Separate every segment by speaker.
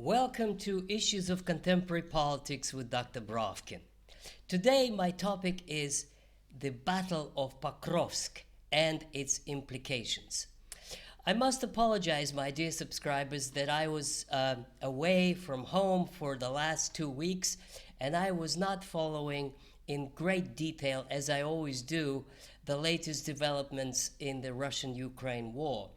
Speaker 1: Welcome to Issues of Contemporary Politics with Dr. Brovkin. Today, my topic is the Battle of Pokrovsk and its implications. I must apologize, my dear subscribers, that I was away from home for the last 2 weeks and I was not following in great detail, as I always do, the latest developments in the Russian-Ukraine war.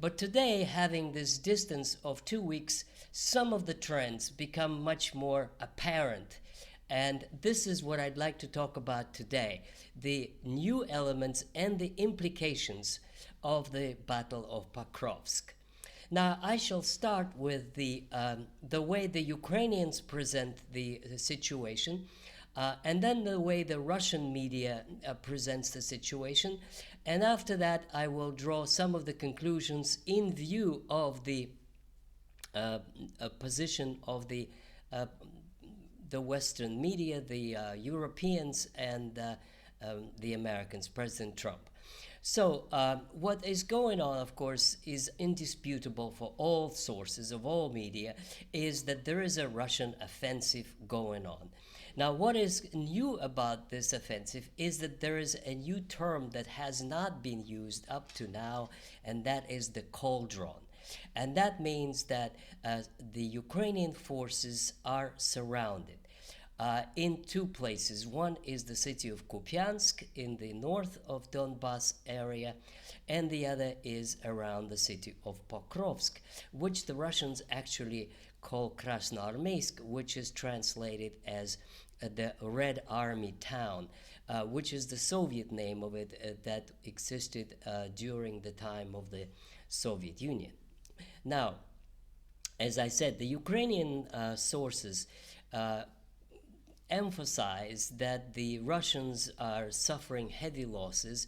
Speaker 1: But today, having this distance of 2 weeks, some of the trends become much more apparent. And this is what I'd like to talk about today, the new elements and the implications of the Battle of Pokrovsk. Now, I shall start with the way the Ukrainians present the situation, and then the way the Russian media presents the situation. And after that, I will draw some of the conclusions in view of the position of the Western media, the Europeans, and the Americans, President Trump. So what is going on, of course, is indisputable for all sources of all media, is that there is a Russian offensive going on. Now, what is new about this offensive is that there is a new term that has not been used up to now, and that is the cauldron. And that means that the Ukrainian forces are surrounded in two places. One is the city of Kupiansk in the north of Donbas area, and the other is around the city of Pokrovsk, which the Russians actually call Krasnoarmeysk, which is translated as the Red Army town, which is the Soviet name of it that existed during the time of the Soviet Union. Now, as I said, the Ukrainian sources emphasize that the Russians are suffering heavy losses,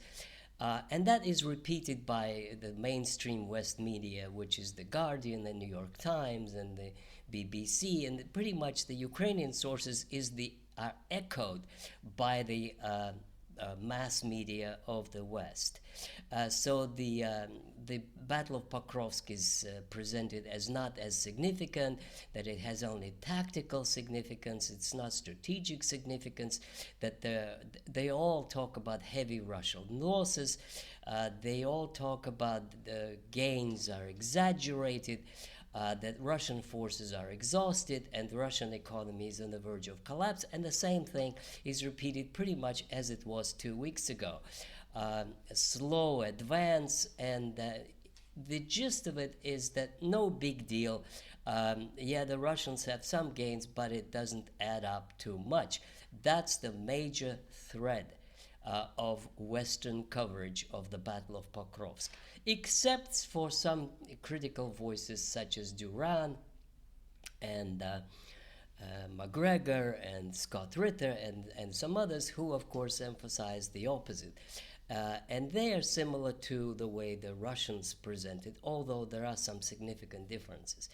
Speaker 1: and that is repeated by the mainstream West media, which is The Guardian, the New York Times, and the BBC, and pretty much the Ukrainian sources are echoed by the mass media of the West. So the Battle of Pokrovsk is presented as not as significant, that it has only tactical significance, it's not strategic significance, that they all talk about heavy Russian losses, they all talk about the gains are exaggerated, that Russian forces are exhausted and the Russian economy is on the verge of collapse, and the same thing is repeated pretty much as it was 2 weeks ago. A slow advance, and the gist of it is that no big deal. Yeah, the Russians have some gains, but it doesn't add up too much. That's the major thread of Western coverage of the Battle of Pokrovsk, except for some critical voices such as Duran and McGregor and Scott Ritter and some others who, of course, emphasize the opposite. And they are similar to the way the Russians present it, although there are some significant differences.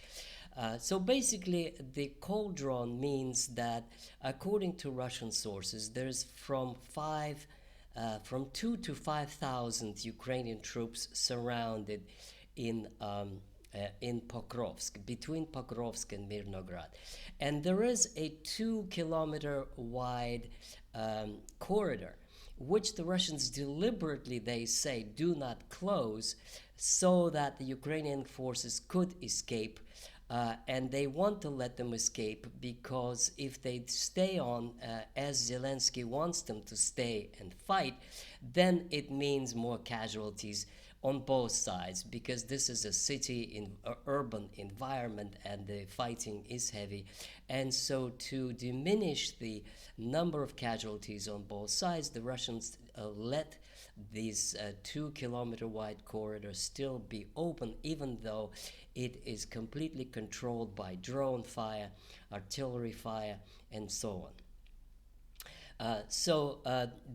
Speaker 1: So basically, the cauldron means that, according to Russian sources, there's from 2 to 5,000 Ukrainian troops surrounded in Pokrovsk, between Pokrovsk and Mirnograd. And there is a 2-kilometer wide corridor, which the Russians deliberately, they say, do not close so that the Ukrainian forces could escape. And they want to let them escape because if they stay on, as Zelensky wants them to stay and fight, then it means more casualties on both sides, because this is a city in urban environment and the fighting is heavy. And so to diminish the number of casualties on both sides, the Russians let these 2-kilometer wide corridors still be open, even though it is completely controlled by drone fire, artillery fire, and so on. So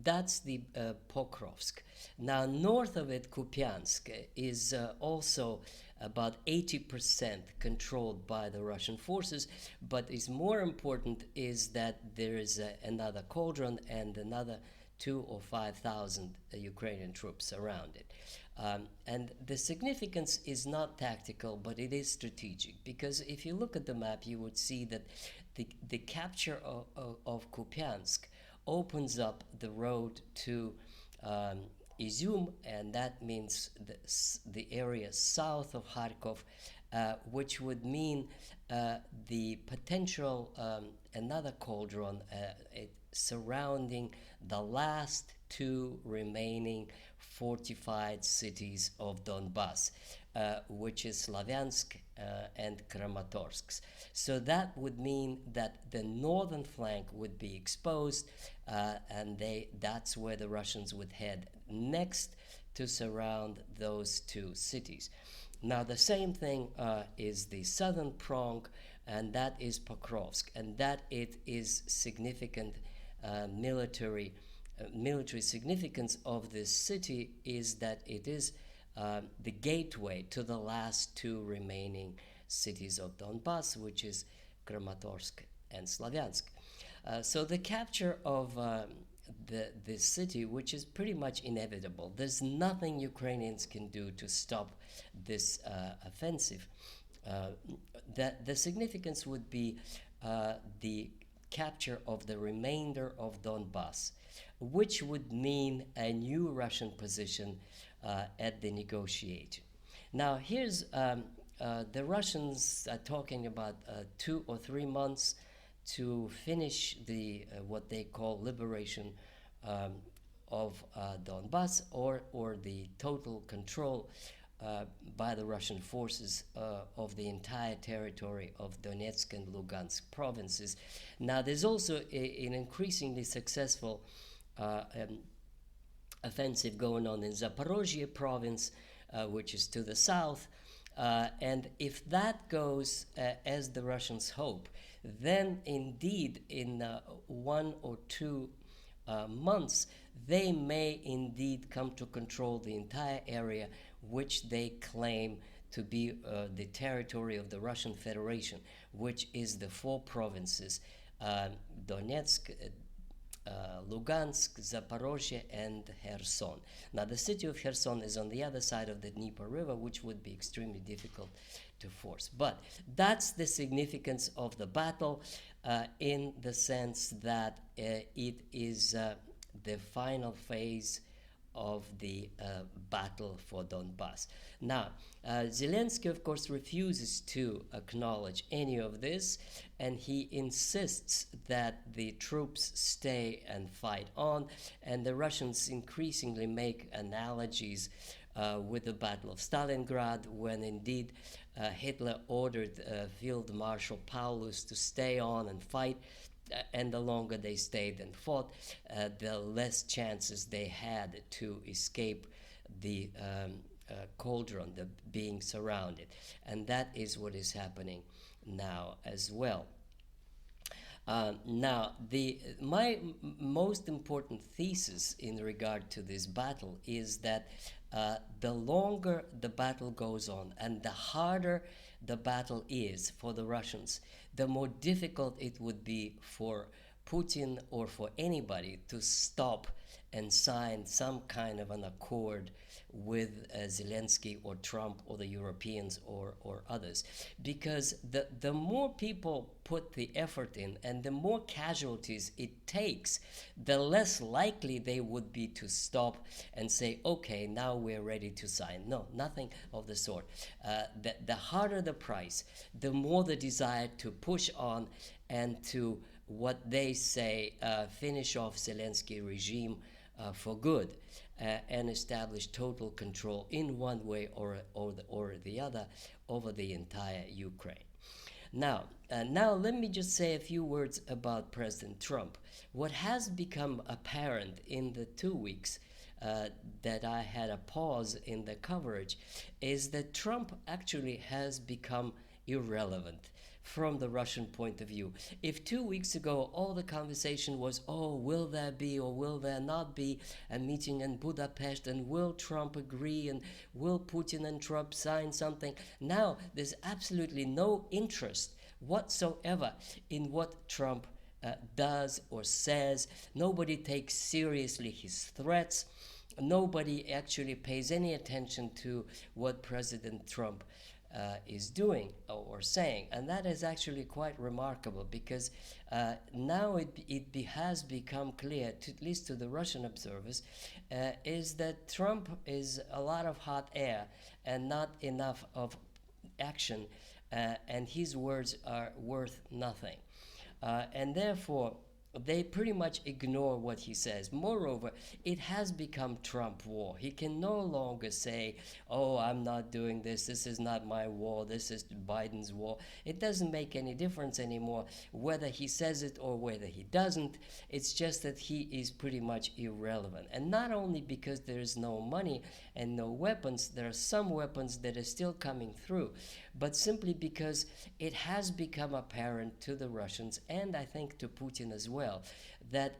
Speaker 1: that's the Pokrovsk. Now, north of it, Kupiansk is also about 80% controlled by the Russian forces, but is more important is that there is another cauldron and another 2 or 5,000 Ukrainian troops around it. And the significance is not tactical, but it is strategic, because if you look at the map, you would see that the capture of Kupiansk opens up the road to Izum, and that means the area south of Kharkov, which would mean the potential another cauldron surrounding the last two remaining fortified cities of Donbas, which is Slavyansk and Kramatorsk. So that would mean that the northern flank would be exposed, and that's where the Russians would head next to surround those two cities. Now, the same thing is the southern prong, and that is Pokrovsk, and that it is significant military significance of this city is that it is the gateway to the last two remaining cities of Donbas, which is Kramatorsk and Slavyansk. So the capture of this city, which is pretty much inevitable, there's nothing Ukrainians can do to stop this offensive. That the significance would be the capture of the remainder of Donbas, which would mean a new Russian position at the negotiation. Now, here's the Russians are talking about 2 or 3 months to finish the what they call liberation of Donbas, or the total control by the Russian forces of the entire territory of Donetsk and Lugansk provinces. Now, there's also an increasingly successful offensive going on in Zaporozhye province, which is to the south. And if that goes as the Russians hope, then indeed in 1 or 2 months, they may indeed come to control the entire area which they claim to be the territory of the Russian Federation, which is the 4 provinces, Donetsk, Lugansk, Zaporozhye, and Kherson. Now, the city of Kherson is on the other side of the Dnieper River, which would be extremely difficult to force. But that's the significance of the battle in the sense that it is the final phase of the battle for Donbas. Now, Zelensky, of course, refuses to acknowledge any of this, and he insists that the troops stay and fight on, and the Russians increasingly make analogies with the Battle of Stalingrad, when indeed Hitler ordered Field Marshal Paulus to stay on and fight, and the longer they stayed and fought, the less chances they had to escape the cauldron, the being surrounded. And that is what is happening now as well. Now, my most important thesis in regard to this battle is that the longer the battle goes on and the harder the battle is for the Russians, the more difficult it would be for Putin or for anybody to stop and sign some kind of an accord with Zelensky or Trump or the Europeans or others. Because the more people put the effort in and the more casualties it takes, the less likely they would be to stop and say, okay, now we're ready to sign. No, nothing of the sort. The harder the price, the more the desire to push on and to, what they say, finish off Zelensky regime for good, and establish total control in one way or the other over the entire Ukraine. Now let me just say a few words about President Trump. What has become apparent in the 2 weeks that I had a pause in the coverage is that Trump actually has become irrelevant from the Russian point of view. If 2 weeks ago all the conversation was, oh, will there be or will there not be a meeting in Budapest, and will Trump agree, and will Putin and Trump sign something? Now there's absolutely no interest whatsoever in what Trump does or says. Nobody takes seriously his threats. Nobody actually pays any attention to what President Trump is doing or saying. And that is actually quite remarkable, because now it has become clear, at least to the Russian observers, is that Trump is a lot of hot air and not enough of action, and his words are worth nothing. And therefore, they pretty much ignore what he says. Moreover, it has become Trump war. He can no longer say, oh, I'm not doing this, this is not my war, this is Biden's war. It doesn't make any difference anymore whether he says it or whether he doesn't. It's just that he is pretty much irrelevant. And not only because there is no money and no weapons, there are some weapons that are still coming through, but simply because it has become apparent to the Russians, and I think to Putin as well, that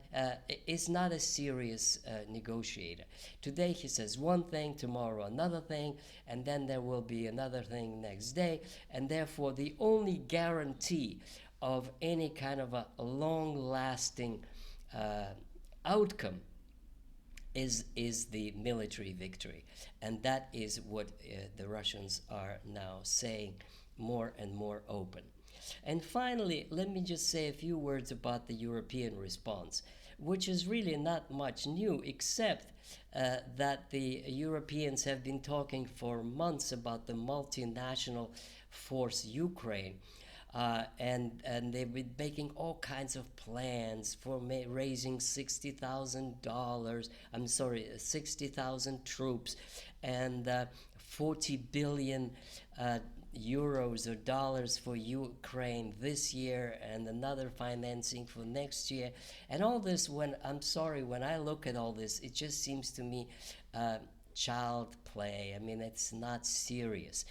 Speaker 1: is not a serious negotiator. Today he says one thing, tomorrow another thing, and then there will be another thing next day, and therefore the only guarantee of any kind of a long-lasting outcome is the military victory. And that is what the Russians are now saying more and more open. And finally, let me just say a few words about the European response, which is really not much new, except that the Europeans have been talking for months about the multinational force Ukraine. And they've been making all kinds of plans for raising $60,000 troops, and 40 billion euros or dollars for Ukraine this year, and another financing for next year. And all this, when I look at all this, it just seems to me child play. I mean, it's not serious.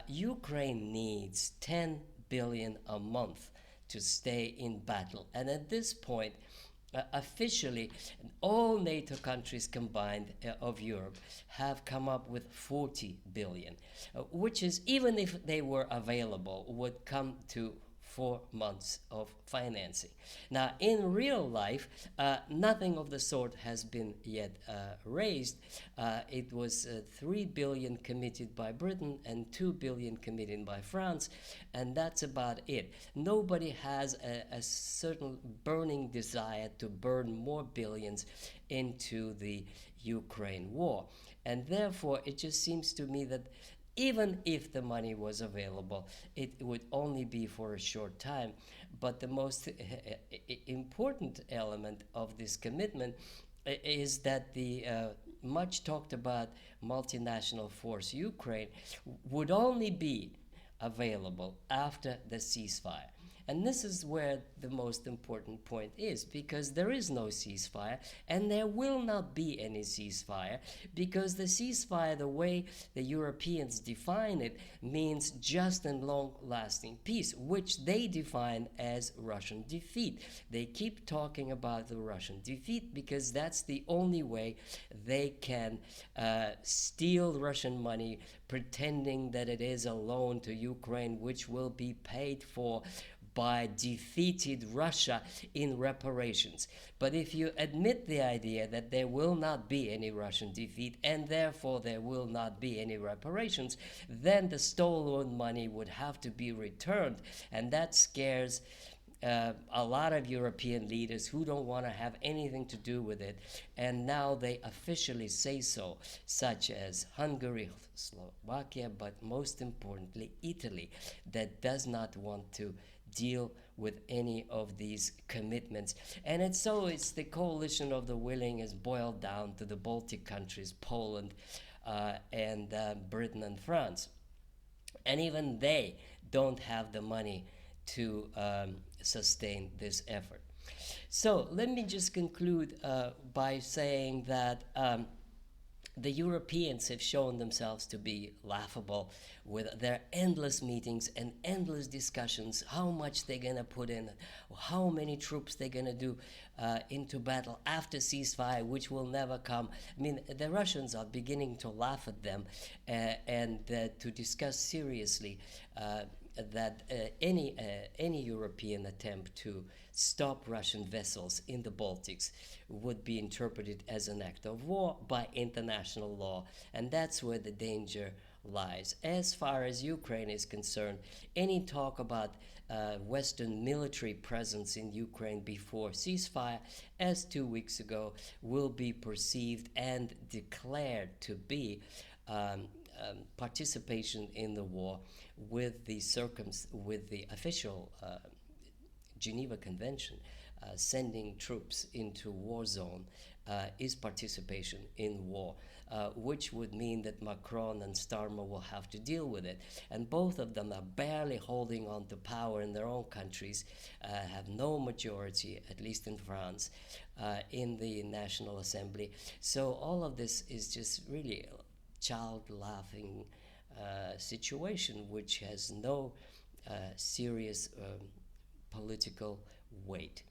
Speaker 1: Ukraine needs 10 billion a month to stay in battle. And at this point, officially, all NATO countries combined of Europe have come up with 40 billion, which is, even if they were available, would come to 4 months of financing. Now, in real life, nothing of the sort has been yet raised. It was 3 billion committed by Britain and 2 billion committed by France, and that's about it. Nobody has a certain burning desire to burn more billions into the Ukraine war. And therefore, it just seems to me that even if the money was available, it would only be for a short time. But the most important element of this commitment is that the much talked about multinational force Ukraine would only be available after the ceasefire. And this is where the most important point is, because there is no ceasefire, and there will not be any ceasefire, because the ceasefire, the way the Europeans define it, means just and long-lasting peace, which they define as Russian defeat. They keep talking about the Russian defeat because that's the only way they can steal Russian money, pretending that it is a loan to Ukraine, which will be paid for by defeated Russia in reparations. But if you admit the idea that there will not be any Russian defeat, and therefore there will not be any reparations, then the stolen money would have to be returned, and that scares a lot of European leaders who don't want to have anything to do with it, and now they officially say so, such as Hungary, Slovakia, but most importantly Italy, that does not want to deal with any of these commitments. And it's the coalition of the willing is boiled down to the Baltic countries, Poland, and Britain and France. And even they don't have the money to sustain this effort. So let me just conclude by saying that the Europeans have shown themselves to be laughable with their endless meetings and endless discussions, how much they're going to put in, how many troops they're going to do into battle after ceasefire, which will never come. I mean, the Russians are beginning to laugh at them and to discuss seriously that any European attempt to stop Russian vessels in the Baltics would be interpreted as an act of war by international law, and that's where the danger lies. As far as Ukraine is concerned, any talk about Western military presence in Ukraine before ceasefire, as 2 weeks ago, will be perceived and declared to be participation in the war with the official Geneva Convention sending troops into war zone is participation in war, which would mean that Macron and Starmer will have to deal with it. And both of them are barely holding on to power in their own countries, have no majority, at least in France, in the National Assembly. So all of this is just really a child laughing situation which has no serious political weight.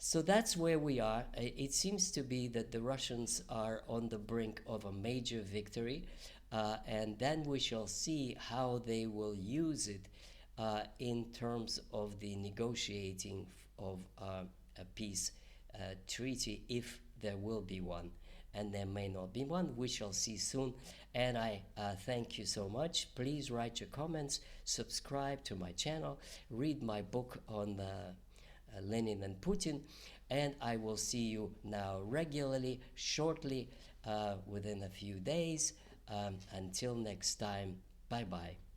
Speaker 1: So that's where we are. It seems to be that the Russians are on the brink of a major victory, and then we shall see how they will use it in terms of the negotiating of a peace treaty, if there will be one. And there may not be one. We shall see soon. And I thank you so much. Please write your comments, subscribe to my channel, read my book on Lenin and Putin, and I will see you now regularly, shortly, within a few days. Until next time, bye-bye.